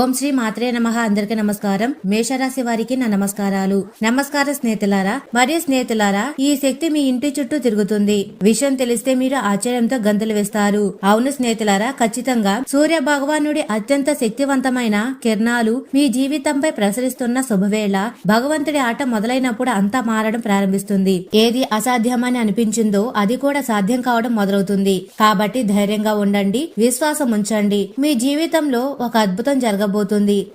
ఓం శ్రీ మాత్రే నమః. అందరికీ నమస్కారం. మేషరాశి వారికి నా నమస్కారాలు. నమస్కారం స్నేహితులారా మరియు స్నేహితులారా, ఈ శక్తి మీ ఇంటి చుట్టూ తిరుగుతుంది. విషయం తెలిస్తే మీరు ఆశ్చర్యంతో గంతులు వేస్తారు. అవును స్నేహితులారా, ఖచ్చితంగా సూర్య భగవానుడి అత్యంత శక్తివంతమైన కిరణాలు మీ జీవితంపై ప్రసరిస్తున్న శుభవేళ. భగవంతుడి ఆట మొదలైనప్పుడు అంతా మారడం ప్రారంభిస్తుంది. ఏది అసాధ్యమని అనిపించిందో అది కూడా సాధ్యం కావడం మొదలవుతుంది. కాబట్టి ధైర్యంగా ఉండండి, విశ్వాసం ఉంచండి. మీ జీవితంలో ఒక అద్భుతం జరగబోతుంది.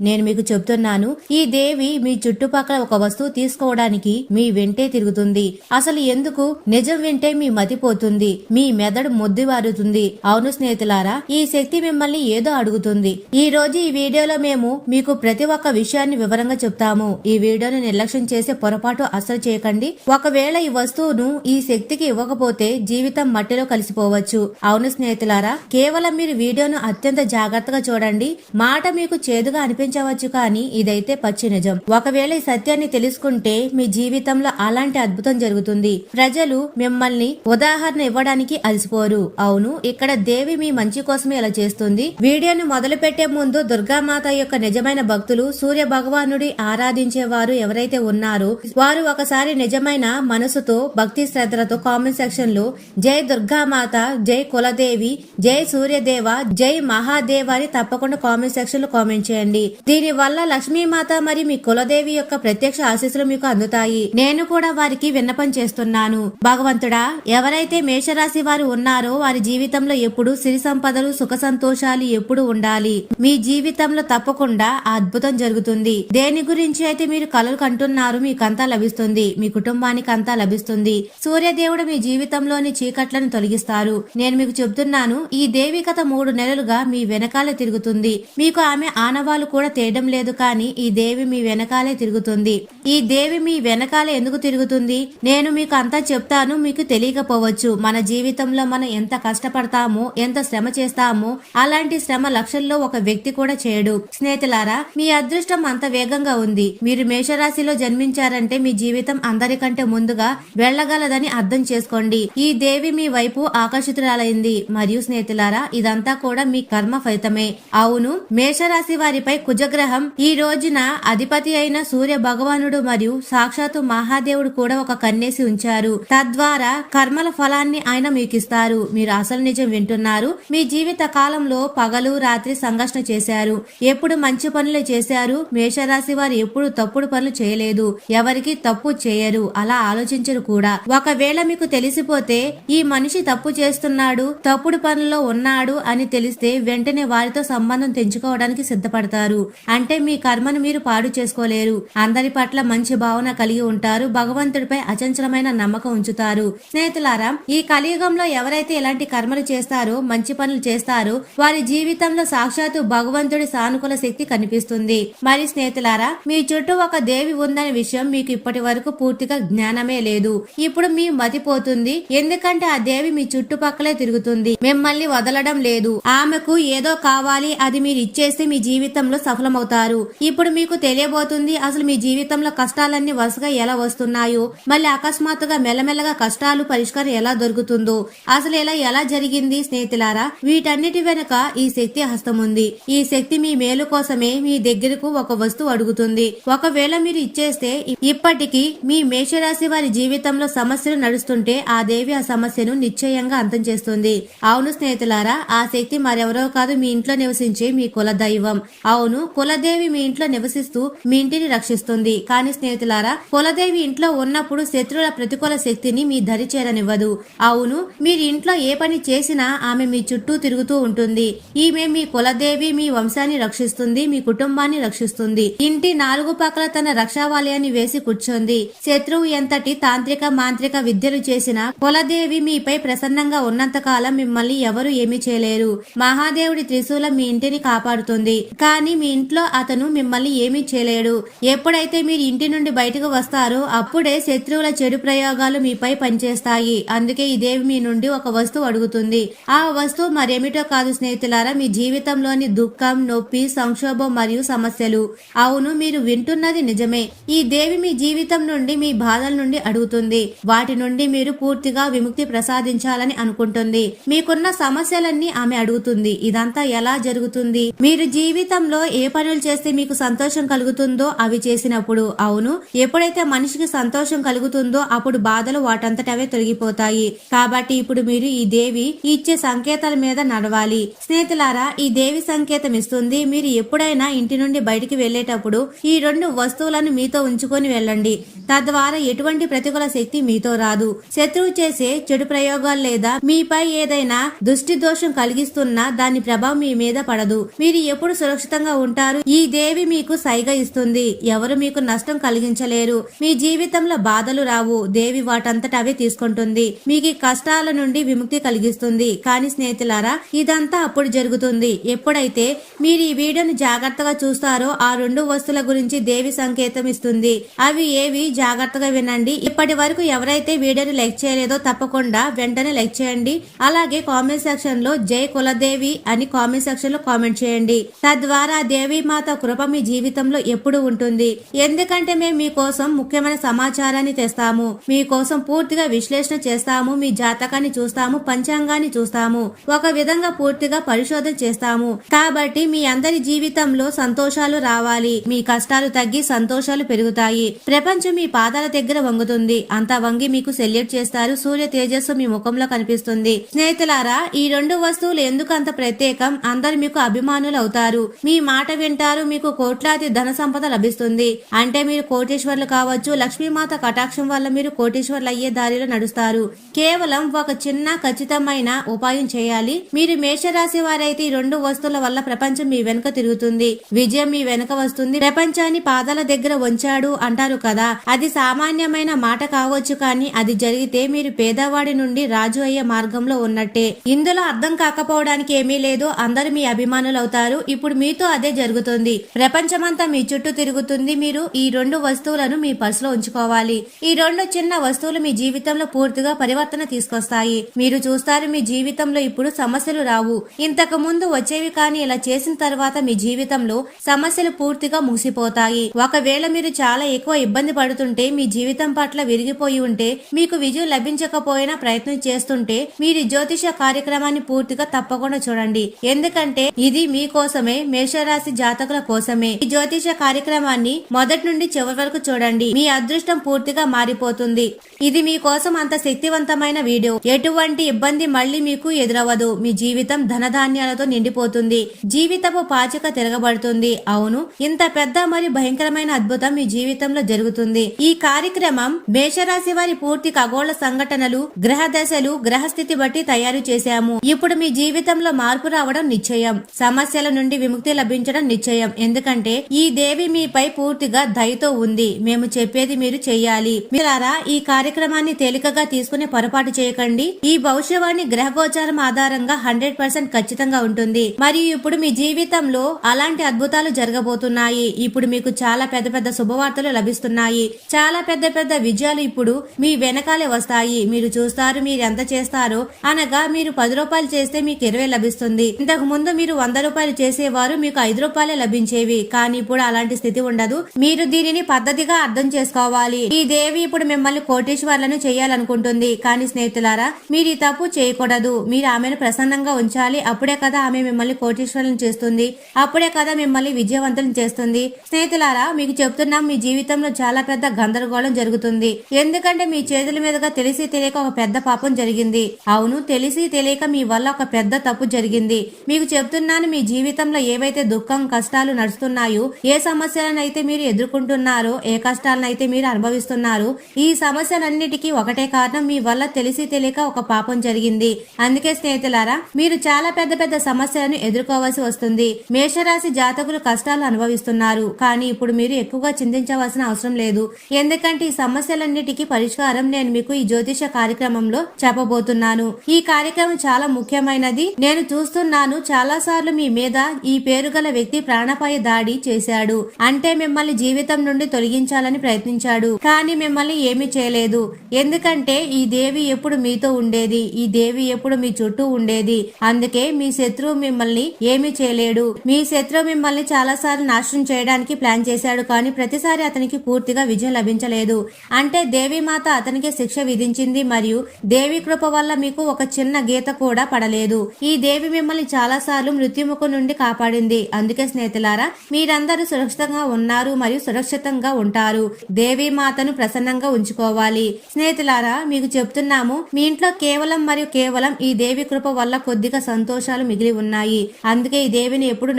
నేను మీకు చెప్తున్నాను, ఈ దేవి మీ చుట్టుపక్కల ఒక వస్తువు తీసుకోవడానికి మీ వెంటే తిరుగుతుంది. అసలు ఎందుకు? నిజం వింటే మీ మతిపోతుంది, మీ మెదడు మొద్దువారుతుంది. అవును స్నేహితులారా, ఈ శక్తి మిమ్మల్ని ఏదో అడుగుతుంది. ఈ రోజు ఈ వీడియోలో మేము మీకు ప్రతి ఒక్క విషయాన్ని వివరంగా చెప్తాము. ఈ వీడియోను నిర్లక్ష్యం చేసే పొరపాటు అస్సలు చేయకండి. ఒకవేళ ఈ వస్తువును ఈ శక్తికి ఇవ్వకపోతే జీవితం మట్టిలో కలిసిపోవచ్చు. అవును స్నేహితులారా, కేవలం మీరు వీడియోను అత్యంత జాగ్రత్తగా చూడండి. మాట మీకు చేదుగా అనిపించవచ్చు, కానీ ఇదైతే పచ్చి నిజం. ఒకవేళ ఈ సత్యాన్ని తెలుసుకుంటే మీ జీవితంలో అలాంటి అద్భుతం జరుగుతుంది. ప్రజలు మిమ్మల్ని ఉదాహరణ ఇవ్వడానికి అలసిపోరు. అవును, ఇక్కడ దేవి మీ మంచి కోసమే ఇలా చేస్తుంది. వీడియోని మొదలు పెట్టే ముందు దుర్గామాత యొక్క నిజమైన భక్తులు, సూర్య భగవానుడి ఆరాధించే వారు ఎవరైతే ఉన్నారో వారు ఒకసారి నిజమైన మనసుతో భక్తి శ్రద్ధలతో కామెంట్ సెక్షన్ లో జై దుర్గామాత, జై కులదేవి, జై సూర్యదేవ, జై మహాదేవ అని తప్పకుండా కామెంట్ సెక్షన్ లో కామెంట్ చేయండి. దీని వల్ల లక్ష్మీమాత మరియు మీ కులదేవి యొక్క ప్రత్యక్ష ఆశీస్సులు మీకు అందుతాయి. నేను కూడా వారికి విన్నపం చేస్తున్నాను. భగవంతుడా, ఎవరైతే మేషరాశి వారు ఉన్నారో వారి జీవితంలో ఎప్పుడు సిరి సంపదలు, సుఖ సంతోషాలు ఎప్పుడు ఉండాలి. మీ జీవితంలో తప్పకుండా ఆ అద్భుతం జరుగుతుంది. దేని గురించి అయితే మీరు కలలు కంటున్నారు మీకంతా లభిస్తుంది. మీ కుటుంబానికి అంతా లభిస్తుంది. సూర్యదేవుడు మీ జీవితంలోని చీకట్లను తొలగిస్తారు. నేను మీకు చెప్తున్నాను, ఈ దేవి గత 3 నెలలుగా మీ వెనకాలే తిరుగుతుంది. మీకు ఆమె ఆనవాళ్ళు కూడా తేయడం లేదు, కానీ ఈ దేవి మీ వెనకాలే తిరుగుతుంది. ఈ దేవి మీ వెనకాలే ఎందుకు తిరుగుతుంది నేను మీకు అంతా చెప్తాను. మీకు తెలియకపోవచ్చు. మన జీవితంలో మనం ఎంత కష్టపడతామో, ఎంత శ్రమ చేస్తామో అలాంటి శ్రమ లక్షల్లో ఒక వ్యక్తి కూడా చేయడు. స్నేహితులారా, మీ అదృష్టం అంత వేగంగా ఉంది. మీరు మేషరాశిలో జన్మించారంటే మీ జీవితం అందరికంటే ముందుగా వెళ్లగలదని అర్థం చేసుకోండి. ఈ దేవి మీ వైపు ఆకర్షితురాలైంది. మరియు స్నేహితులారా, ఇదంతా కూడా మీ కర్మ ఫలితమే. అవును, మేషరాశి వారిపై కుజగ్రహం ఈ రోజున అధిపతి అయిన సూర్య భగవానుడు మరియు సాక్షాత్తు మహాదేవుడు కూడా ఒక కన్నేసి ఉంచారు. తద్వారా కర్మల ఫలాన్ని ఆయన మీకిస్తారు. మీరు అసలు నిజం వింటున్నారు. మీ జీవిత కాలంలో పగలు రాత్రి సంఘర్షణ చేశారు. ఎప్పుడు మంచి పనులు చేశారు. మేషరాశి వారు ఎప్పుడు తప్పుడు పనులు చేయలేదు. ఎవరికి తప్పు చేయరు, అలా ఆలోచించరు కూడా. ఒకవేళ మీకు తెలిసిపోతే ఈ మనిషి తప్పు చేస్తున్నాడు, తప్పుడు పనుల్లో ఉన్నాడు అని తెలిస్తే వెంటనే వారితో సంబంధం తెంచుకోవడానికి సిద్ధపడతారు. అంటే మీ కర్మను మీరు పాడు చేసుకోలేరు. అందరి పట్ల మంచి భావన కలిగి ఉంటారు. భగవంతుడిపై అచంచలమైన నమ్మకం ఉంచుతారు. స్నేహితులారా, ఈ కలియుగంలో ఎవరైతే ఇలాంటి కర్మలు చేస్తారో, మంచి పనులు చేస్తారో వారి జీవితంలో సాక్షాత్తు భగవంతుడి సానుకూల శక్తి కనిపిస్తుంది. మరి స్నేహితులారా, మీ చుట్టూ ఒక దేవి ఉందనే విషయం మీకు ఇప్పటి వరకు పూర్తిగా జ్ఞానమే లేదు. ఇప్పుడు మీ మతిపోతుంది. ఎందుకంటే ఆ దేవి మీ చుట్టుపక్కలే తిరుగుతుంది. మిమ్మల్ని వదలడం లేదు. ఆమెకు ఏదో కావాలి, అది మీరు ఇచ్చేస్తే మీ జీవితంలో సఫలమవుతారు. ఇప్పుడు మీకు తెలియబోతుంది అసలు మీ జీవితంలో కష్టాలన్నీ వరుసగా ఎలా వస్తున్నాయో, మళ్ళీ అకస్మాత్తుగా మెల్లమెల్లగా కష్టాలు పరిష్కారం ఎలా దొరుకుతుందో, అసలు ఎలా జరిగింది. స్నేహితులారా, వీటన్నిటి వెనుక ఈ శక్తి హస్తం ఉంది. ఈ శక్తి మీ మేలు కోసమే మీ దగ్గరకు ఒక వస్తువు అడుగుతుంది. ఒకవేళ మీరు ఇచ్చేస్తే ఇప్పటికీ మీ మేషరాశి వారి జీవితంలో సమస్యలు నడుస్తుంటే ఆ దేవి ఆ సమస్యను నిశ్చయంగా అంతం చేస్తుంది. అవును స్నేహితులారా, ఆ శక్తి మరెవరో కాదు, మీ ఇంట్లో నివసించే మీ కుల దైవం. అవును, కులదేవి మీ ఇంట్లో నివసిస్తూ మీ ఇంటిని రక్షిస్తుంది. కానీ స్నేహితులారా, కులదేవి ఇంట్లో ఉన్నప్పుడు శత్రువుల ప్రతికూల శక్తిని మీ దరి చేరనివ్వదు. అవును, మీరు ఇంట్లో ఏ పని చేసినా ఆమె మీ చుట్టూ తిరుగుతూ ఉంటుంది. ఈమె మీ కులదేవి మీ వంశాన్ని రక్షిస్తుంది, మీ కుటుంబాన్ని రక్షిస్తుంది. ఇంటి 4 పక్కల తన రక్షావలయాన్ని వేసి కూర్చొంది. శత్రువు ఎంతటి తాంత్రిక మాంత్రిక విద్యలు చేసినా కులదేవి మీపై ప్రసన్నంగా ఉన్నంత కాలం మిమ్మల్ని ఎవరు ఏమీ చేయలేరు. మహాదేవుడి త్రిశూలం మీ ఇంటిని కాపాడుతుంది, కానీ మీ ఇంట్లో అతను మిమ్మల్ని ఏమీ చేయలేడు. ఎప్పుడైతే మీరు ఇంటి నుండి బయటకు వస్తారో అప్పుడే శత్రువుల చెడు ప్రయోగాలు మీపై పనిచేస్తాయి. అందుకే ఈ దేవి మీ నుండి ఒక వస్తువు అడుగుతుంది. ఆ వస్తువు మరేమిటో కాదు స్నేహితులారా, మీ జీవితంలోని దుఃఖం, నొప్పి, సంక్షోభం మరియు సమస్యలు. అవును, మీరు వింటున్నది నిజమే. ఈ దేవి మీ జీవితం నుండి, మీ బాధల నుండి అడుగుతుంది. వాటి నుండి మీరు పూర్తిగా విముక్తి ప్రసాదించాలని అనుకుంటుంది. మీకున్న సమస్యలన్నీ ఆమె అడుగుతుంది. ఇదంతా ఎలా జరుగుతుంది? మీరు జీవితంలో ఏ పనులు చేస్తే మీకు సంతోషం కలుగుతుందో అవి చేసినప్పుడు, అవును, ఎప్పుడైతే మనిషికి సంతోషం కలుగుతుందో అప్పుడు బాధలు వాటంతటవే తొలగిపోతాయి. కాబట్టి ఇప్పుడు మీరు ఈ దేవి ఇచ్చే సంకేతాల మీద నడవాలి. స్నేహితులారా, ఈ దేవి సంకేతం ఇస్తుంది. మీరు ఎప్పుడైనా ఇంటి నుండి బయటికి వెళ్లేటప్పుడు ఈ 2 వస్తువులను మీతో ఉంచుకొని వెళ్ళండి. తద్వారా ఎటువంటి ప్రతికూల శక్తి మీతో రాదు. శత్రువు చేసే చెడు ప్రయోగాలు లేదా మీపై ఏదైనా దుష్టి దోషం కలిగిస్తున్నా దాని ప్రభావం మీ మీద పడదు. మీరు ఎప్పుడు సురక్షితంగా ఉంటారు. ఈ దేవి మీకు సైగ ఇస్తుంది. ఎవరు మీకు నష్టం కలిగించలేరు. మీ జీవితంలో బాధలు రావు. దేవి వాటంతట అవే తీసుకుంటుంది. మీకు కష్టాల నుండి విముక్తి కలిగిస్తుంది. కానీ స్నేహితులారా, ఇదంతా అప్పుడు జరుగుతుంది ఎప్పుడైతే మీరు ఈ వీడియోను జాగ్రత్తగా చూస్తారో. ఆ 2 వస్తువుల గురించి దేవి సంకేతం ఇస్తుంది. అవి ఏవి జాగ్రత్తగా వినండి. ఇప్పటి వరకు ఎవరైతే వీడియోని లైక్ చేయలేదో తప్పకుండా వెంటనే లైక్ చేయండి. అలాగే కామెంట్ సెక్షన్ లో జై కులదేవి అని కామెంట్ సెక్షన్ లో కామెంట్ చేయండి. తద్వారా దేవి మాత కృప మీ జీవితంలో ఎప్పుడు ఉంటుంది. ఎందుకంటే మేము మీకోసం ముఖ్యమైన సమాచారాన్ని తెస్తాము. మీకోసం పూర్తిగా విశ్లేషణ చేస్తాము. మీ జాతకాన్ని చూస్తాము, పంచాంగాన్ని చూస్తాము, ఒక విధంగా పూర్తిగా పరిశోధన చేస్తాము. కాబట్టి మీ అందరి జీవితంలో సంతోషాలు రావాలి. మీ కష్టాలు తగ్గి సంతోషాలు పెరుగుతాయి. ప్రపంచం మీ పాదాల దగ్గర వంగుతుంది. అంతా వంగి మీకు సెల్యూట్ చేస్తారు. సూర్య తేజస్సు మీ ముఖంలో కనిపిస్తుంది. స్నేహితులారా, ఈ 2 వస్తువులు ఎందుకు అంత ప్రత్యేకం? అందరు మీకు అభిమానులు అవుతారు. మీ మాట వింటారు. మీకు కోట్లాది ధన సంపద లభిస్తుంది. అంటే మీరు కోటీశ్వర్లు కావచ్చు. లక్ష్మీమాత కటాక్షం వల్ల మీరు కోటీశ్వర్లు అయ్యే దారిలో నడుస్తారు. కేవలం ఒక చిన్న ఖచ్చితమైన ఉపాయం చేయాలి. మీరు మేషరాశి వారైతే ఈ 2 వస్తువుల వల్ల ప్రపంచం మీ వెనుక తిరుగుతుంది. విజయం మీ వెనుక వస్తుంది. ప్రపంచాన్ని పాదాల దగ్గర ఉంచాడు అంటారు కదా, అది సామాన్యమైన మాట కావచ్చు. కానీ అది జరిగితే మీరు పేదవాడి నుండి రాజు అయ్యే మార్గంలో ఉన్నట్టే. ఇందులో అర్థం కాకపోవడానికి ఏమీ లేదు. అందరూ మీ అభిమానులు అవుతారు. ఇప్పుడు మీతో అదే జరుగుతుంది. ప్రపంచమంతా మీ చుట్టూ తిరుగుతుంది. మీరు ఈ 2 వస్తువులను మీ పర్సులో ఉంచుకోవాలి. ఈ 2 చిన్న వస్తువులు మీ జీవితంలో పూర్తిగా పరివర్తన తీసుకొస్తాయి. మీరు చూస్తారు, మీ జీవితంలో ఇప్పుడు సమస్యలు రావు. ఇంతకు ముందు వచ్చేవి. కానీ ఇలా చేసిన తర్వాత మీ జీవితంలో సమస్యలు పూర్తిగా ముగిసిపోతాయి. ఒకవేళ మీరు చాలా ఎక్కువ ఇబ్బంది పడుతుంటే, మీ జీవితం పట్ల విరిగిపోయి ఉంటే, మీకు విజయం లభించకపోయినా ప్రయత్నం చేస్తుంటే, మీరు జ్యోతిష కార్యక్రమాన్ని పూర్తిగా తప్పకుండా చూడండి. ఎందుకంటే ఇది మీకోసమే, మేషరాశి జాతకుల కోసమే. ఈ జ్యోతిష కార్యక్రమాన్ని మొదటి నుండి చివరి వరకు చూడండి. మీ అదృష్టం పూర్తిగా మారిపోతుంది. ఇది మీకోసం అంత శక్తివంతమైన వీడియో. ఎటువంటి ఇబ్బంది మళ్ళీ మీకు ఎదురవ్వదు. మీ జీవితం ధనధాన్యాలతో నిండిపోతుంది. జీవితపు పాచిక తిరగబడుతుంది. అవును, ఇంత పెద్ద మరియు భయంకరమైన అద్భుతం మీ జీవితంలో జరుగుతుంది. ఈ కార్యక్రమం మేషరాశి వారి పూర్తి ఖగోళ సంఘటనలు, గ్రహ దశలు, గ్రహస్థితి బట్టి తయారు చేశాము. ఇప్పుడు మీ జీవితంలో మార్పు రావడం నిశ్చయం. సమస్యల నుండి విముక్తి లభించడం నిశ్చయం. ఎందుకంటే ఈ దేవి మీపై పూర్తిగా దయతో ఉంది. మేము చెప్పేది మీరు చెయ్యాలి. మీరారా, ఈ కార్యక్రమాన్ని తేలికగా తీసుకునే పొరపాటు చేయకండి. ఈ భవిష్యవాణి గ్రహ గోచారం ఆధారంగా 100% ఖచ్చితంగా ఉంటుంది. మరియు ఇప్పుడు మీ జీవితంలో అలాంటి అద్భుతాలు జరగబోతున్నాయి. ఇప్పుడు మీకు చాలా పెద్ద పెద్ద శుభవార్తలు లభిస్తున్నాయి. చాలా పెద్ద పెద్ద విజయాలు ఇప్పుడు మీ వెనకాలే వస్తాయి. మీరు చూస్తారు, మీరు ఎంత చేస్తారో. అనగా మీరు 10 రూపాయలు చేస్తే మీకు 20 లభిస్తుంది. ఇంతకు ముందు మీరు 100 రూపాయలు చేసేవారు, మీకు 5 రూపాయలే లభించేవి. కానీ ఇప్పుడు అలాంటి స్థితి ఉండదు. మీరు దీనిని పద్ధతిగా అర్థం చేసుకోవాలి. ఈ దేవి ఇప్పుడు మిమ్మల్ని కోటీశ్వర్లను చేయాలనుకుంటుంది. కానీ స్నేహితులారా, మీరు ఈ తప్పు చేయకూడదు. మీరు ఆమెను ప్రసన్నంగా ఉంచాలి. అప్పుడే కదా ఆమె మిమ్మల్ని కోటీశ్వర్లను చేస్తుంది. అప్పుడే కదా మిమ్మల్ని విజయవంతులను చేస్తుంది. స్నేహితులారా, మీకు చెప్తున్నాం, మీ జీవితంలో చాలా పెద్ద గందరగోళం జరుగుతుంది. ఎందుకంటే మీ చేతుల మీదుగా తెలిసి తెలియక ఒక పెద్ద పాపం జరిగింది. అవును, తెలిసి తెలియక మీ వల్ల ఒక పెద్ద తప్పు జరిగింది. మీకు చెప్తున్నాను, మీ జీవితంలో ఏవైతే దుఃఖం, కష్టాలు నడుస్తున్నాయో, ఏ సమస్యలనైతే మీరు ఎదుర్కొంటున్నారో, ఏ కష్టాలనైతే మీరు అనుభవిస్తున్నారో, ఈ సమస్యలన్నిటికీ ఒకటే కారణం. మీ వల్ల తెలిసి తెలియక ఒక పాపం జరిగింది. అందుకే స్నేహితులారా, మీరు చాలా పెద్ద పెద్ద సమస్యలను ఎదుర్కోవాల్సి వస్తుంది. మేషరాశి జాతకులు కష్టాలు అనుభవిస్తున్నారు. కానీ ఇప్పుడు మీరు ఎక్కువగా చింతించవలసిన అవసరం లేదు. ఎందుకంటే ఈ సమస్యలన్నిటికీ పరిష్కారం నేను మీకు ఈ జ్యోతిష కార్యక్రమంలో చెప్పబోతున్నాను. ఈ కార్యక్రమం చాలా ముఖ్యమైనది. నేను చూస్తున్నాను, చాలా సార్లు మీ మీద ఈ పేరు గల వ్యక్తి ప్రాణాపాయ దాడి చేశాడు. అంటే మిమ్మల్ని జీవితం నుండి తొలగించాలని ప్రయత్నించాడు. కానీ మిమ్మల్ని ఏమీ చేయలేదు. ఎందుకంటే ఈ దేవి ఎప్పుడు మీతో ఉండేది. ఈ దేవి ఎప్పుడు మీ చుట్టూ ఉండేది. అందుకే మీ శత్రువు మిమ్మల్ని ఏమీ చేయలేడు. మీ శత్రువు మిమ్మల్ని చాలా సార్లు నాశనం చేయడానికి ప్లాన్ చేశాడు. కానీ ప్రతిసారి అతనికి పూర్తిగా విజయం లభించలేదు. అంటే దేవి మాత అతనికి శిక్ష విధించింది. మరియు దేవి కృప వల్ల మీకు ఒక చిన్న గీత కూడా పడలేదు. ఈ దేవి మిమ్మల్ని చాలా సార్లు మృత్యుముఖం నుండి కాపాడు కాపాడింది. అందుకే స్నేహితులారా, మీరందరూ సురక్షితంగా ఉన్నారు మరియు సురక్షితంగా ఉంటారు. దేవీ మాతను ప్రసన్నంగా ఉంచుకోవాలి. స్నేహితులారా, మీకు చెప్తున్నాము, మీ ఇంట్లో కేవలం మరియు కేవలం ఈ దేవి కృప వల్ల కొద్దిగా సంతోషాలు మిగిలి ఉన్నాయి. అందుకే ఈ దేవిని ఎప్పుడు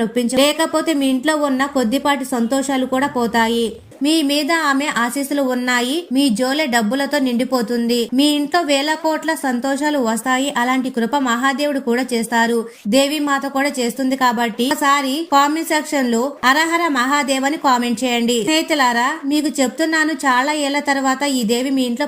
లేకపోతే మీ ఇంట్లో ఉన్న కొద్దిపాటి సంతోషాలు కూడా పోతాయి. మీ మీద ఆమె ఆశీస్సులు ఉన్నాయి. మీ జోలె డబ్బులతో నిండిపోతుంది. మీ ఇంట్లో వేల కోట్ల సంతోషాలు వస్తాయి. అలాంటి కృప మహాదేవుడు కూడా చేస్తారు. దేవి మాత కూడా చేస్తుంది. కాబట్టి ఒకసారి కామెంట్ సెక్షన్ లో హరహర మహాదేవ్ అని కామెంట్ చేయండి. స్నేహితులారా, మీకు చెప్తున్నాను, చాలా ఏళ్ల తర్వాత ఈ దేవి మీ ఇంట్లో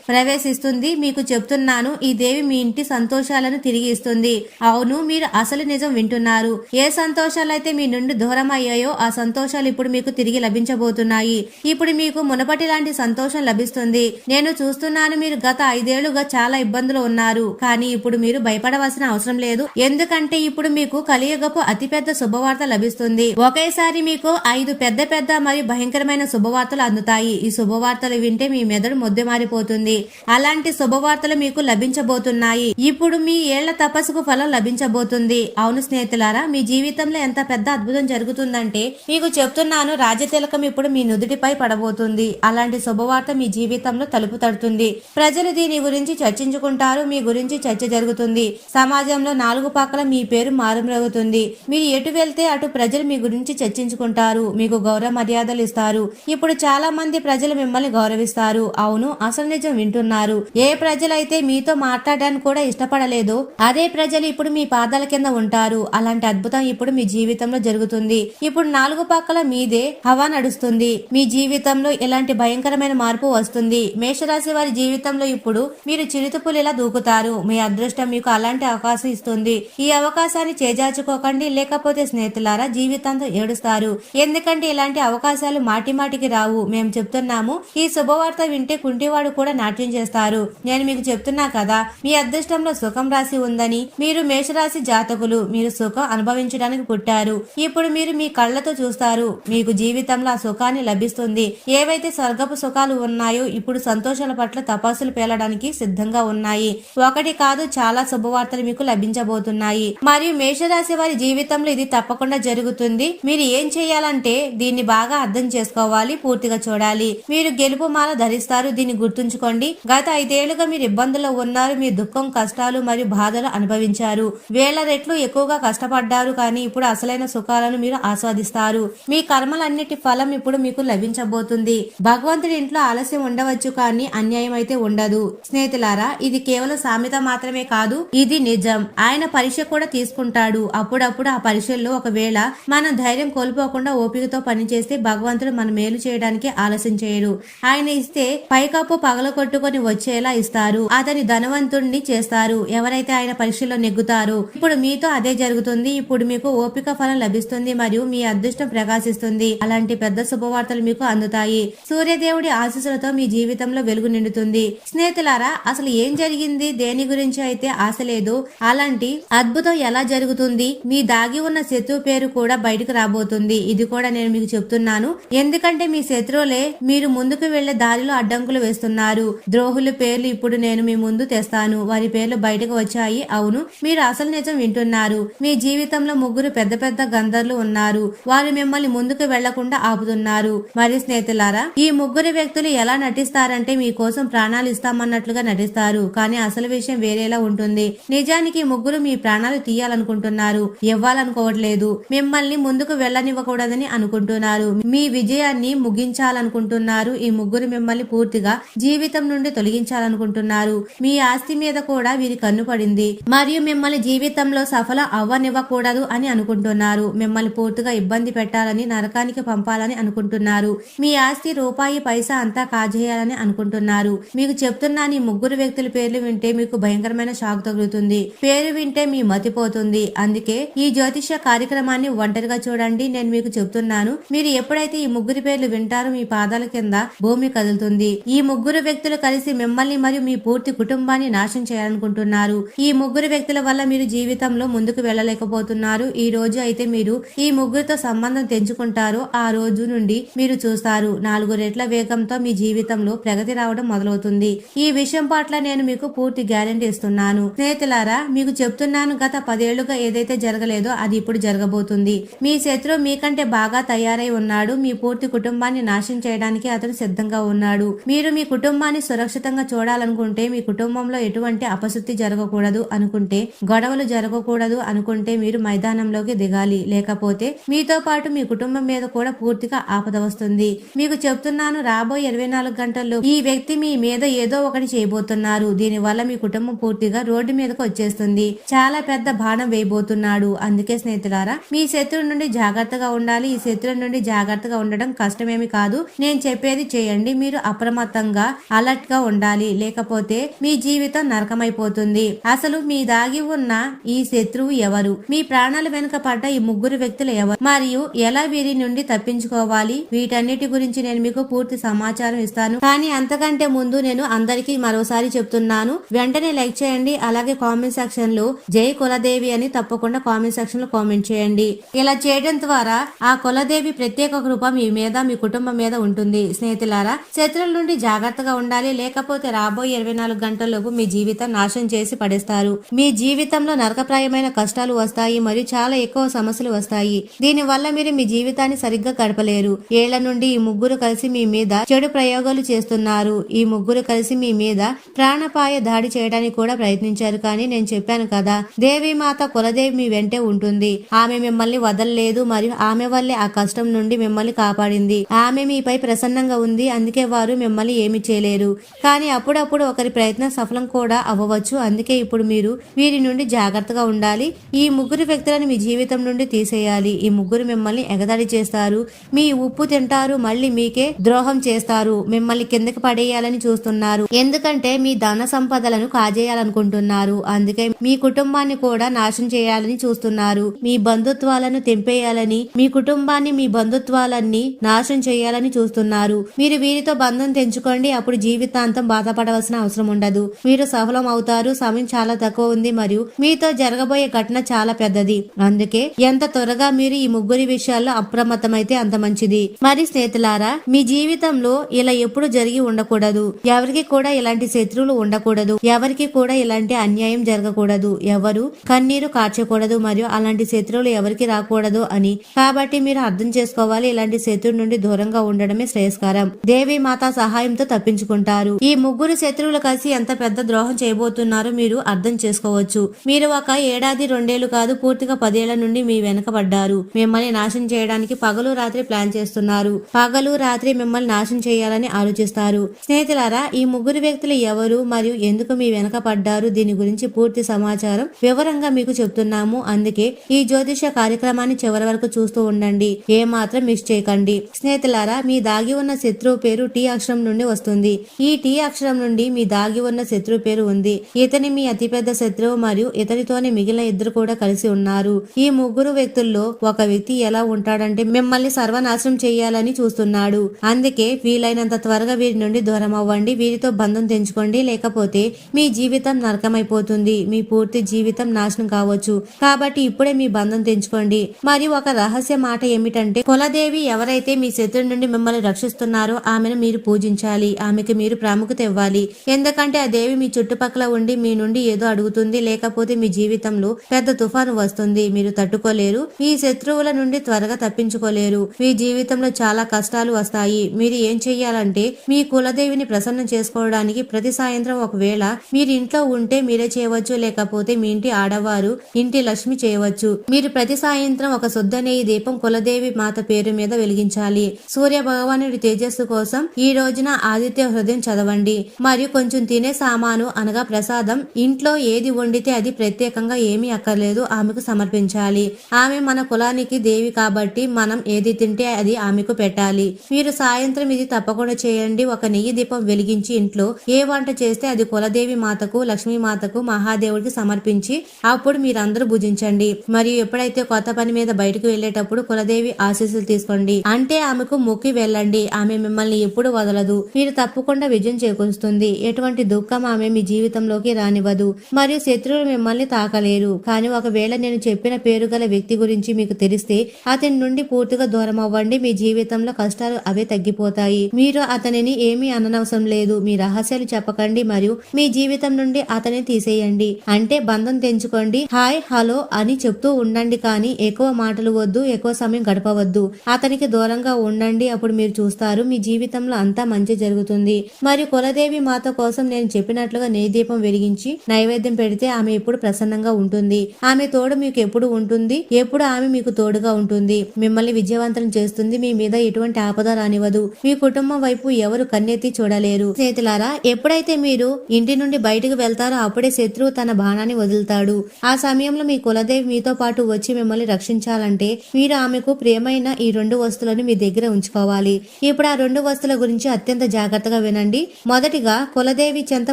ప్రవేశిస్తుంది. మీకు చెప్తున్నాను, ఈ దేవి మీ ఇంటి సంతోషాలను తిరిగి ఇస్తుంది. అవును, మీరు అసలు నిజం వింటున్నారు. ఏ సంతోషాలు అయితే మీ నుండి దూరం అయ్యాయో ఆ సంతోషాలు ఇప్పుడు మీకు తిరిగి లభించబోతున్నాయి. ఇప్పుడు మీకు మునపటి లాంటి సంతోషం లభిస్తుంది. నేను చూస్తున్నాను, మీరు గత 5 ఏళ్లుగా చాలా ఇబ్బందులు ఉన్నారు. కానీ ఇప్పుడు మీరు భయపడవలసిన అవసరం లేదు. ఎందుకంటే ఇప్పుడు మీకు కలియుగపు అతిపెద్ద శుభవార్త లభిస్తుంది. ఒకేసారి మీకు 5 పెద్ద మరియు భయంకరమైన శుభవార్తలు అందుతాయి. ఈ శుభవార్తలు వింటే మీ మెదడు మొద్దుమారిపోతుంది. అలాంటి శుభవార్తలు మీకు లభించబోతున్నాయి. ఇప్పుడు మీ ఏళ్ల తపస్సుకు ఫలం లభించబోతుంది. అవును స్నేహితులారా, మీ జీవితంలో ఎంత పెద్ద అద్భుతం జరుగుతుందంటే మీకు చెప్తున్నాను, రాజతిలకం ఇప్పుడు మీ నుదుటిపై పడబోతుంది. అలాంటి శుభవార్త మీ జీవితంలో తలుపు తడుతుంది. ప్రజలు దీని గురించి చర్చించుకుంటారు. మీ గురించి చర్చ జరుగుతుంది. సమాజంలో 4 పక్కల మీ పేరు మారుమ్రోగుతుంది. మీరు ఎటు వెళ్తే అటు ప్రజలు మీ గురించి చర్చించుకుంటారు. మీకు గౌరవ మర్యాదలు ఇస్తారు. ఇప్పుడు చాలా మంది ప్రజలు మిమ్మల్ని గౌరవిస్తారు. అవును, అసలు నిజం వింటున్నారు. ఏ ప్రజలైతే మీతో మాట్లాడడానికి కూడా ఇష్టపడలేదో అదే ప్రజలు ఇప్పుడు మీ పాదాల కింద ఉంటారు. అలాంటి అద్భుతం ఇప్పుడు మీ జీవితంలో జరుగుతుంది. ఇప్పుడు 4 పక్కల మీదే హవా నడుస్తుంది. మీ జీవితంలో ఎలాంటి భయంకరమైన మార్పు వస్తుంది. మేషరాశి వారి జీవితంలో ఇప్పుడు మీరు చిరుతపులిలా దూకుతారు. మీ అదృష్టం మీకు అలాంటి అవకాశం ఇస్తుంది. ఈ అవకాశాన్ని చేజార్చుకోకండి, లేకపోతే స్నేహితులారా జీవితాంతం ఏడుస్తారు. ఎందుకంటే ఇలాంటి అవకాశాలు మాటికి రావు. మేము చెప్తున్నాము, ఈ శుభవార్త వింటే కుంటివాడు కూడా నాట్యం చేస్తారు. నేను మీకు చెప్తున్నా కదా, మీ అదృష్టంలో సుఖం రాసి ఉందని. మీరు మేషరాశి జాతకులు. మీరు సుఖం అనుభవించడానికి పుట్టారు. ఇప్పుడు మీరు మీ కళ్ళతో చూస్తారు. మీకు జీవితంలో ఆ సుఖాన్ని లభిస్తుంది. ఏవైతే స్వర్గపు సుఖాలు ఉన్నాయో ఇప్పుడు సంతోషాల పట్ల తపస్సులు పేలడానికి సిద్ధంగా ఉన్నాయి. ఒకటి కాదు, చాలా శుభవార్తలు మీకు లభించబోతున్నాయి. మరియు మేషరాశి వారి జీవితంలో ఇది తప్పకుండా జరుగుతుంది. మీరు ఏం చేయాలంటే దీన్ని బాగా అర్థం చేసుకోవాలి, పూర్తిగా చూడాలి. మీరు గెలుపు మాల ధరిస్తారు. దీన్ని గుర్తుంచుకోండి. గత 5 ఏళ్లుగా మీరు ఇబ్బందుల్లో ఉన్నారు. మీ దుఃఖం, కష్టాలు మరియు బాధలు అనుభవించారు. వేల రెట్లు ఎక్కువగా కష్టపడ్డారు. కానీ ఇప్పుడు అసలైన సుఖాలను మీరు ఆస్వాదిస్తారు. మీ కర్మలన్నిటి ఫలం ఇప్పుడు మీకు లభించబోతుంది. భగవంతుడి ఇంట్లో ఆలస్యం ఉండవచ్చు, కానీ అన్యాయం అయితే ఉండదు. స్నేహితులారా, ఇది కేవలం సామెత మాత్రమే కాదు, ఇది నిజం. ఆయన పరీక్ష కూడా తీసుకుంటాడు. అప్పుడప్పుడు ఆ పరీక్షల్లో ఒకవేళ మనం ధైర్యం కోల్పోకుండా ఓపికతో పనిచేస్తే భగవంతుడు మన మేలు చేయడానికి ఆలస్యం చేయడు. ఆయన ఇస్తే పైకప్పు పగలగొట్టుకొని వచ్చేలా ఇస్తారు. అతని ధనవంతుడిని చేస్తారు. ఎవరైతే ఆయన పరీక్షలో నెగ్గుతారో ఇప్పుడు మీతో అదే జరుగుతుంది. ఇప్పుడు మీకు ఓపిక ఫలం లభిస్తుంది మరియు మీ అదృష్టం ప్రకాశిస్తుంది. అలాంటి పెద్ద శుభవార్తలు మీకు అందుతాయి. సూర్యదేవుడి ఆశీస్సులతో మీ జీవితంలో వెలుగు నిండుతుంది. స్నేహితులారా, అసలు ఏం జరిగింది, దేని గురించి అయితే ఆశ లేదు, అలాంటి అద్భుతం ఎలా జరుగుతుంది? మీ దాగి ఉన్న శత్రువు పేరు కూడా బయటకు రాబోతుంది. ఇది కూడా నేను మీకు చెప్తున్నాను. ఎందుకంటే మీ శత్రువులే మీరు ముందుకు వెళ్లే దారిలో అడ్డంకులు వేస్తున్నారు. ద్రోహుల పేర్లు ఇప్పుడు నేను మీ ముందు తెస్తాను. వారి పేర్లు బయటకు వచ్చాయి. అవును, మీరు అసలు నిజం వింటున్నారు. మీ జీవితంలో 3 పెద్ద గంధర్లు ఉన్నారు. వారు మిమ్మల్ని ముందుకు వెళ్లకుండా ఆపుతున్నారు. మరి స్నేహితులారా, ఈ 3 వ్యక్తులు ఎలా నటిస్తారంటే మీకోసం ప్రాణాలు ఇస్తామన్నట్లుగా నటిస్తారు. కానీ అసలు విషయం వేరేలా ఉంటుంది. నిజానికి 3 మీ ప్రాణాలు తీయాలనుకుంటున్నారు, ఇవ్వాలనుకోవట్లేదు. మిమ్మల్ని ముందుకు వెళ్లనివ్వకూడదని అనుకుంటున్నారు. మీ విజయాన్ని ముగించాలనుకుంటున్నారు. ఈ 3 మిమ్మల్ని పూర్తిగా జీవితం నుండి తొలగించాలనుకుంటున్నారు. మీ ఆస్తి మీద కూడా వీరి కన్ను పడింది మరియు మిమ్మల్ని జీవితంలో సఫలం అవ్వనివ్వకూడదు అని అనుకుంటున్నారు. మిమ్మల్ని పూర్తిగా ఇబ్బంది పెట్టాలని, నరకానికి పంపాలని అనుకుంటున్నారు. మీ ఆస్తి రూపాయి పైసా అంతా కాజేయాలని అనుకుంటున్నారు. మీకు చెప్తున్నాను, ఈ 3 వ్యక్తుల పేర్లు వింటే మీకు భయంకరమైన షాక్ తగులుతుంది. పేరు వింటే మీ మతిపోతుంది. అందుకే ఈ జ్యోతిష్య కార్యక్రమాన్ని ఒంటరిగా చూడండి. నేను మీకు చెప్తున్నాను, మీరు ఎప్పుడైతే ఈ 3 పేర్లు వింటారో మీ పాదాల కింద భూమి కదులుతుంది. ఈ 3 వ్యక్తులు కలిసి మిమ్మల్ని మరియు మీ పూర్తి కుటుంబాన్ని నాశనం చేయాలనుకుంటున్నారు. ఈ 3 వ్యక్తుల వల్ల మీరు జీవితంలో ముందుకు వెళ్ళలేకపోతున్నారు. ఈ రోజు అయితే మీరు ఈ 3తో సంబంధం తెంచుకుంటారో ఆ రోజు రోజు నుండి మీరు చూస్తారు 4 రెట్ల వేగంతో మీ జీవితంలో ప్రగతి రావడం మొదలవుతుంది. ఈ విషయం పట్ల నేను మీకు పూర్తి గ్యారెంటీ ఇస్తున్నాను. స్నేహితులారా, మీకు చెప్తున్నాను, గత 10 ఏళ్లుగా ఏదైతే జరగలేదో అది ఇప్పుడు జరగబోతుంది. మీ శత్రువు మీకంటే బాగా తయారై ఉన్నాడు. మీ పూర్తి కుటుంబాన్ని నాశనం చేయడానికి అతడు సిద్ధంగా ఉన్నాడు. మీరు మీ కుటుంబాన్ని సురక్షితంగా చూడాలనుకుంటే, మీ కుటుంబంలో ఎటువంటి అపశృతి జరగకూడదు అనుకుంటే, గొడవలు జరగకూడదు అనుకుంటే మీరు మైదానంలోకి దిగాలి. లేకపోతే మీతో పాటు మీ కుటుంబం మీద కూడా పూర్తిగా ఆపద వస్తుంది. మీకు చెప్తున్నాను, రాబోయే 24 గంటల్లో ఈ వ్యక్తి మీ మీద ఏదో ఒకటి చేయబోతున్నారు. దీని వల్ల మీ కుటుంబం పూర్తిగా రోడ్డు మీదకు వచ్చేస్తుంది. చాలా పెద్ద బాణం వేయబోతున్నాడు. అందుకే స్నేహితులారా, మీ శత్రువు నుండి జాగ్రత్తగా ఉండాలి. ఈ శత్రువు నుండి జాగ్రత్తగా ఉండడం కష్టమేమి కాదు. నేను చెప్పేది చేయండి. మీరు అప్రమత్తంగా అలర్ట్ గా ఉండాలి. లేకపోతే మీ జీవితం నరకమైపోతుంది. అసలు మీ దాగి ఉన్న ఈ శత్రువు ఎవరు? మీ ప్రాణాల వెనుక పడ్డ ఈ 3 వ్యక్తులు ఎవరు? మరియు ఎలా వీరి నుండి తప్పించుకోవాలి? వీటన్నిటి గురించి నేను మీకు పూర్తి సమాచారం ఇస్తాను. కానీ అంతకంటే ముందు నేను అందరికీ మరోసారి చెప్తున్నాను, వెంటనే లైక్ చేయండి. అలాగే కామెంట్ సెక్షన్ లో జై కులదేవి అని తప్పకుండా కామెంట్ సెక్షన్ లో కామెంట్ చేయండి. ఇలా చేయడం ద్వారా ఆ కులదేవి ప్రత్యేక కృప మీ మీద, మీ కుటుంబం మీద ఉంటుంది. స్నేహితులారా, శత్రువుల నుండి జాగ్రత్తగా ఉండాలి. లేకపోతే రాబోయే 24 గంటల్లోపు మీ జీవితం నాశనం చేసి పడేస్తారు. మీ జీవితంలో నరకప్రాయమైన కష్టాలు వస్తాయి మరియు చాలా ఎక్కువ సమస్యలు వస్తాయి. దీని వల్ల మీరు మీ జీవితాన్ని సరిగ్గా గడపలేరు. ఏళ్ల నుండి ఈ 3 కలిసి మీ మీద చెడు ప్రయోగాలు చేస్తున్నారు. ఈ 3 కలిసి మీ మీద ప్రాణపాయ దాడి చేయడానికి కూడా ప్రయత్నించారు. కానీ నేను చెప్పాను కదా, దేవీమాత కులదేవి మీ వెంటే ఉంటుంది. ఆమె మిమ్మల్ని వదలలేదు మరియు ఆమె వల్లే ఆ కష్టం నుండి మిమ్మల్ని కాపాడింది. ఆమె మీపై ప్రసన్నంగా ఉంది. అందుకే వారు మిమ్మల్ని ఏమి చేయలేరు. కానీ అప్పుడప్పుడు ఒకరి ప్రయత్నం సఫలం కూడా అవ్వవచ్చు. అందుకే ఇప్పుడు మీరు వీరి నుండి జాగ్రత్తగా ఉండాలి. ఈ 3 వ్యక్తులను మీ జీవితం నుండి తీసేయాలి. ఈ 3 మిమ్మల్ని ఎగదాడి చేస్తారు. మీ ఉప్పు తింటారు, మళ్ళీ మీకే ద్రోహం చేస్తారు. మిమ్మల్ని కిందకి పడేయాలని చూస్తున్నారు. ఎందుకంటే మీ ధన సంపదలను కాజేయాలనుకుంటున్నారు. అందుకే మీ కుటుంబాన్ని కూడా నాశనం చేయాలని చూస్తున్నారు. మీ బంధుత్వాలను తెంపేయాలని, మీ కుటుంబాన్ని, మీ బంధుత్వాలన్నీ నాశనం చేయాలని చూస్తున్నారు. మీరు వీరితో బంధం తెంచుకోండి. అప్పుడు జీవితాంతం బాధపడవలసిన అవసరం ఉండదు. మీరు సఫలం అవుతారు. సమయం చాలా తక్కువ ఉంది మరియు మీతో జరగబోయే ఘటన చాలా పెద్దది. అందుకే ఎంత త్వరగా మీరు ఈ 3 విషయాల్లో అప్రమత్తమైతే అంత మంచిది. మరి స్నేహితులారా, మీ జీవితంలో ఇలా ఎప్పుడు జరిగి ఉండకూడదు. ఎవరికి కూడా ఇలాంటి శత్రువులు ఉండకూడదు. ఎవరికి కూడా ఇలాంటి అన్యాయం జరగకూడదు. ఎవరు కన్నీరు కార్చకూడదు మరియు అలాంటి శత్రువులు ఎవరికి రాకూడదు అని. కాబట్టి మీరు అర్థం చేసుకోవాలి, ఇలాంటి శత్రువు నుండి దూరంగా ఉండడమే శ్రేయస్కరం. దేవి మాత సహాయంతో తప్పించుకుంటారు. ఈ 3 శత్రువులు కలిసి ఎంత పెద్ద ద్రోహం చేయబోతున్నారో మీరు అర్థం చేసుకోవచ్చు. మీరు ఒక ఏడాది 2 ఏళ్లు కాదు, పూర్తిగా 10 ఏళ్ల నుండి మీ వెనకబడ్డారు. మిమ్మల్ని నాశనం చేయడానికి పగలు రాత్రి ప్లాన్ చేస్తున్నారు. పగలు రాత్రి మిమ్మల్ని నాశనం చేయాలని ఆలోచిస్తారు. స్నేహితులారా, ఈ 3 వ్యక్తులు ఎవరు మరియు ఎందుకు మీ వెనక పడ్డారు, దీని గురించి పూర్తి సమాచారం వివరంగా మీకు చెప్తున్నాము. అందుకే ఈ జ్యోతిష కార్యక్రమాన్ని చివరి వరకు చూస్తూ ఉండండి. ఏ మాత్రం మిస్ చేయకండి. స్నేహితులారా, మీ దాగి ఉన్న శత్రువు పేరు టీ అక్షరం నుండి వస్తుంది. ఈ టీ అక్షరం నుండి మీ దాగి ఉన్న శత్రువు పేరు ఉంది. ఇతని మీ అతిపెద్ద శత్రువు మరియు ఇతనితోనే మిగిలిన 2 కూడా కలిసి ఉన్నారు. ఈ 3 వ్యక్తుల్లో ఒక వ్యక్తి ఎలా ఉంటాడంటే మిమ్మల్ని సర్వనాశనం చేయాలని చూస్తున్నాడు. అందుకే వీలైనంత త్వరగా వీరి నుండి దూరం అవ్వండి. వీరితో బంధం తెంచుకోండి. లేకపోతే మీ జీవితం నరకమైపోతుంది. మీ పూర్తి జీవితం నాశనం కావచ్చు. కాబట్టి ఇప్పుడే మీ బంధం తెంచుకోండి. మరియు ఒక రహస్య మాట ఏమిటంటే, కులదేవి ఎవరైతే మీ శత్రువు నుండి మిమ్మల్ని రక్షిస్తున్నారో ఆమెను మీరు పూజించాలి. ఆమెకి మీరు ప్రాముఖ్యత ఇవ్వాలి. ఎందుకంటే ఆ దేవి మీ చుట్టుపక్కల ఉండి మీ నుండి ఏదో అడుగుతుంది. లేకపోతే మీ జీవితంలో పెద్ద తుఫాను వస్తుంది. మీరు తట్టుకోలేరు. మీ శత్రువుల నుండి త్వరగా తప్పించుకోలేరు. మీ జీవితంలో చాలా కష్టాలు వస్తాయి. మీరు ఏం చెయ్యాలంటే, మీ కులదేవిని ప్రసన్నం చేసుకోవడానికి ప్రతి సాయంత్రం ఒకవేళ మీరు ఇంట్లో ఉంటే మీరే చేయవచ్చు. లేకపోతే మీ ఇంటి ఆడవారు ఇంటి లక్ష్మి చేయవచ్చు. మీరు ప్రతి సాయంత్రం ఒక శుద్ధనేయి దీపం కులదేవి మాత పేరు మీద వెలిగించాలి. సూర్య భగవానుడి తేజస్సు కోసం ఈ రోజున ఆదిత్య హృదయం చదవండి. మరియు కొంచెం తినే సామాను అనగా ప్రసాదం ఇంట్లో ఏది వండితే అది ప్రత్యేకంగా ఏమీ అక్కర్లేదు, ఆమెకు సమర్పించాలి. ఆమె మన కులానికి దేవి కాబట్టి మనం ఏది తింటే అది ఆమెకు పెట్టాలి. మీరు సాయంత్రం ఇది తప్పకుండా చేయండి. ఒక నెయ్యి దీపం వెలిగించి ఇంట్లో ఏ వంట చేస్తే అది కులదేవి మాతకు, లక్ష్మీ మాతకు, మహాదేవుడికి సమర్పించి అప్పుడు మీరందరూ భుజించండి. మరియు ఎప్పుడైతే కొత్త పని మీద బయటకు వెళ్లేటప్పుడు కులదేవి ఆశీస్సులు తీసుకోండి. అంటే ఆమెకు మొక్కి వెళ్ళండి. ఆమె మిమ్మల్ని ఎప్పుడు వదలదు. మీరు తప్పకుండా విజయం చేకూరుస్తుంది. ఎటువంటి దుఃఖం ఆమె మీ జీవితంలోకి రానివ్వదు. మరియు శత్రువులు మిమ్మల్ని తాకలేరు. కానీ ఒకవేళ నేను చెప్పిన పేరు గల వ్యక్తి గురించి మీకు తెలిస్తే అతని నుండి పూర్తిగా దూరం అవ్వండి, మీ జీవితంలో కష్టాలు అవే తగ్గిపోతాయి. మీరు అతనిని ఏమీ అననవసరం లేదు. మీ రహస్యాలు చెప్పకండి మరియు మీ జీవితం నుండి అతని తీసేయండి. అంటే బంధం తెంచుకోండి, హాయ్ హలో అని చెప్తూ ఉండండి, కానీ ఎక్కువ మాటలు వద్దు, ఎక్కువ సమయం గడపవద్దు. అతనికి దూరంగా ఉండండి. అప్పుడు మీరు చూస్తారు మీ జీవితంలో అంతా మంచి జరుగుతుంది. మరియు కులదేవి మాత కోసం నేను చెప్పినట్లుగా నెయ్యి దీపం వెలిగించి నైవేద్యం పెడితే ఆమె ఎప్పుడు ప్రసన్నంగా ఉంటుంది. ఆమె తోడు మీకు ఎప్పుడు ఉంటుంది, ఎప్పుడు ఆమె మీకు తోడుగా ఉంటుంది. మిమ్మల్ని విజయవంతం చేస్తుంది. మీ మీద ఎటువంటి ఆపద రానివ్వదు. మీ కుటుంబం వైపు ఎవరు కన్నెత్తి చూడలేరు. స్నేహితులారా, ఎప్పుడైతే మీరు ఇంటి నుండి బయటకు వెళ్తారో అప్పుడే శత్రువు తన బాణాన్ని వదులుతాడు. ఆ సమయంలో మీ కులదేవి మీతో పాటు వచ్చి మిమ్మల్ని రక్షించాలంటే మీరు ఆమెకు ప్రియమైన ఈ 2 వస్తువులను మీ దగ్గర ఉంచుకోవాలి. ఇప్పుడు ఆ 2 వస్తువుల గురించి అత్యంత జాగ్రత్తగా వినండి. మొదటిగా కులదేవి చెంత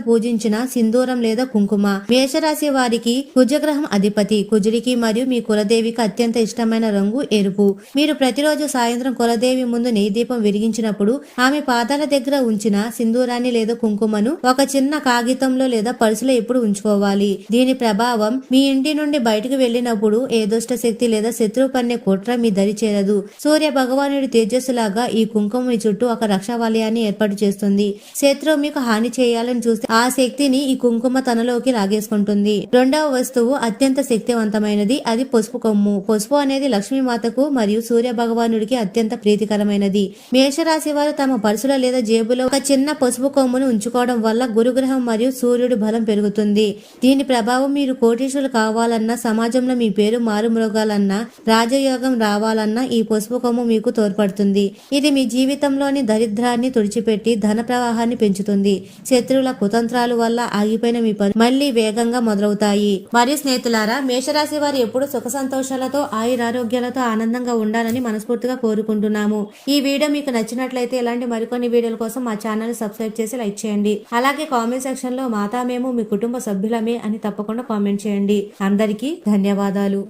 పూజించిన సింధూరం లేదా కుంకుమ. మేషరాశి వారికి కుజగ్రహం అధిపతి. కుజుడికి మరియు మీ కులదేవికి అత్యంత ఇష్టమైన రంగు ఎరుపు. మీరు ప్రతిరోజు సాయంత్రం కులదేవి ముందు నెయ్యి దీపం వెలిగించినప్పుడు ఆమె పాదాల దగ్గర ఉంచిన సింధూరాన్ని లేదా కుంకుమను ఒక చిన్న కాగితంలో లేదా పర్సులో ఎప్పుడు ఉంచుకోవాలి. దీని ప్రభావం మీ ఇంటి నుండి బయటకు వెళ్లినప్పుడు ఏ దుష్ట శక్తి లేదా శత్రువు పన్నే కుట్ర మీ దరి చేరదు. సూర్య భగవానుడి తేజస్సులాగా ఈ కుంకుమ మీ చుట్టూ ఒక రక్షా వలయాన్ని ఏర్పాటు చేస్తుంది. శత్రువు మీకు హాని చేయాలని చూస్తే ఆ శక్తిని ఈ కుంకుమ తనలోకి లాగేసుకుంటుంది. రెండవ వస్తువు అత్యంత శక్తివంతమైనది. అది పసుపు కొమ్ము. పసుపు అనేది లక్ష్మీమాతకు మరియు సూర్య భగవానుడికి అత్యంత ప్రీతికరమైనది. మేషరాశి వారు తమ పర్సులో లేదా జేబులో ఒక చిన్న పసుపు కొమ్మును ఉంచుకోవడం వల్ల గురుగ్రహం మరియు సూర్యుడి బలం పెరుగుతుంది. దీని ప్రభావం మీరు కోటీశ్వరులు కావాలన్నా, సమాజంలో మీ పేరు మారుమ్రోగాలన్నా, రాజయోగం రావాలన్నా ఈ పసుపు కొమ్ము మీకు తోడ్పడుతుంది. ఇది మీ జీవితంలోని దరిద్రాన్ని తుడిచిపెట్టి ధన ప్రవాహాన్ని పెంచుతుంది. శత్రువుల కుతంత్రాల వల్ల ఆగిపోయిన మీ పని మళ్లీ వేగంగా మొదలవుతాయి. మరియు స్నేహితులారా, మేషరాశి వారు ఎప్పుడు సుఖ సంతోషాలతో ఆయురారోగ్యాలతో ఆనందంగా ఉండాలని మనస్ఫూర్తిగా కోరుకుంటున్నాము. ఈ వీడియో మీకు నచ్చినట్లయితే ఇలాంటి మరికొన్ని వీడియోల కోసం మా ఛానల్ సబ్స్క్రైబ్ చేసి లైక్ చేయండి. అలాగే కామెంట్ సెక్షన్ లో మాతా మేము మీ కుటుంబ సభ్యులమే అని తప్పకుండా కామెంట్ చేయండి. అందరికీ ధన్యవాదాలు.